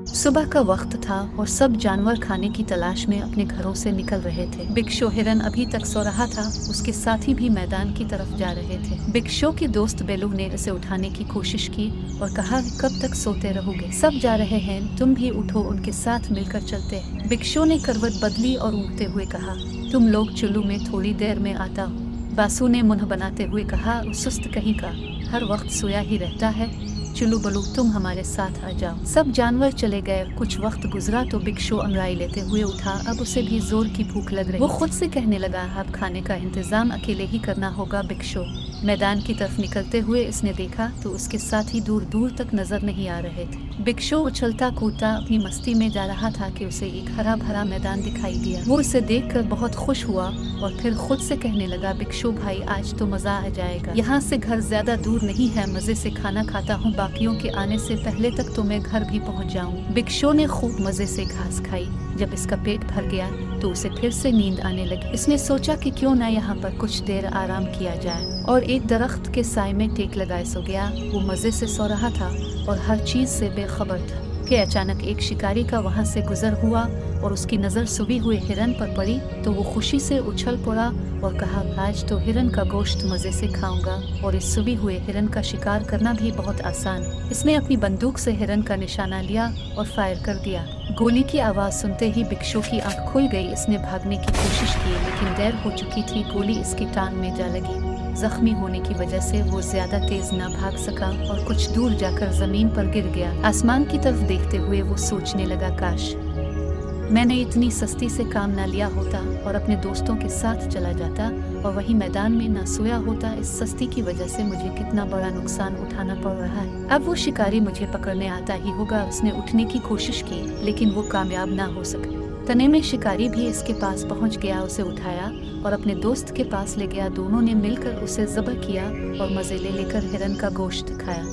सुबह का वक्त था और सब जानवर खाने की तलाश में अपने घरों से निकल रहे थे। बिग शो हिरन अभी तक सो रहा था, उसके साथी भी मैदान की तरफ जा रहे थे। बिग शो की दोस्त बेलू ने उसे उठाने की कोशिश की और कहा, कब तक सोते रहोगे? सब जा रहे हैं, तुम भी उठो, उनके साथ मिलकर चलते हैं। बिग शो ने करवट बदली और ऊँघते हुए कहा, तुम लोग चुल्लू में थोड़ी देर में आता हूँ। बासु ने मुँह बनाते हुए कहा, सुस्त कहीं का, हर वक्त सोया ही रहता है। चुल्लू बलू, तुम हमारे साथ आ जाओ। सब जानवर चले गए। कुछ वक्त गुजरा तो बिग शो अंगड़ाई लेते हुए उठा। अब उसे भी जोर की भूख लग रही। वो खुद से कहने लगा, अब खाने का इंतजाम अकेले ही करना होगा। बिग शो मैदान की तरफ निकलते हुए इसने देखा तो उसके साथी दूर दूर तक नजर नहीं आ रहे थे। बिग शो उछलता कूदता अपनी मस्ती में जा रहा था कि उसे एक हरा भरा मैदान दिखाई दिया। वो इसे देखकर बहुत खुश हुआ और फिर खुद से कहने लगा, बिग शो भाई, आज तो मजा आ जाएगा। यहाँ से घर ज्यादा दूर नहीं है, मजे से खाना खाता हूँ, बाकियों के आने से पहले तक तो मैं घर भी पहुँच जाऊँ। बिग शो ने खूब मजे से घास खाई। जब इसका पेट भर गया तो उसे फिर से नींद आने लगी। इसने सोचा कि क्यों ना यहाँ पर कुछ देर आराम किया जाए और एक दरख्त के साए में टेक लगाए सो गया। वो मजे से सो रहा था और हर चीज से बेखबर था कि अचानक एक शिकारी का वहाँ से गुजर हुआ और उसकी नज़र सुबह हुए हिरन पर पड़ी तो वो खुशी से उछल पड़ा और कहा, आज तो हिरन का गोश्त मज़े से खाऊंगा और इस सुबह हुए हिरन का शिकार करना भी बहुत आसान है। इसने अपनी बंदूक से हिरन का निशाना लिया और फायर कर दिया। गोली की आवाज़ सुनते ही बिग शो की आंख खुल गई। इसने भागने की कोशिश की लेकिन देर हो चुकी थी। गोली इसकी टांग में जा लगी। जख्मी होने की वजह से वो ज्यादा तेज न भाग सका और कुछ दूर जाकर जमीन पर गिर गया। आसमान की तरफ देखते हुए वो सोचने लगा, काश मैंने इतनी सस्ती से काम ना लिया होता और अपने दोस्तों के साथ चला जाता और वही मैदान में ना सोया होता। इस सस्ती की वजह से मुझे कितना बड़ा नुकसान उठाना पड़ रहा है। अब वो शिकारी मुझे पकड़ने आता ही होगा। उसने उठने की कोशिश की लेकिन वो कामयाब ना हो सका। तने में शिकारी भी इसके पास पहुंच गया, उसे उठाया और अपने दोस्त के पास ले गया। दोनों ने मिलकर उसे ज़ब्ह किया और मजे ले लेकर हिरन का गोश्त खाया।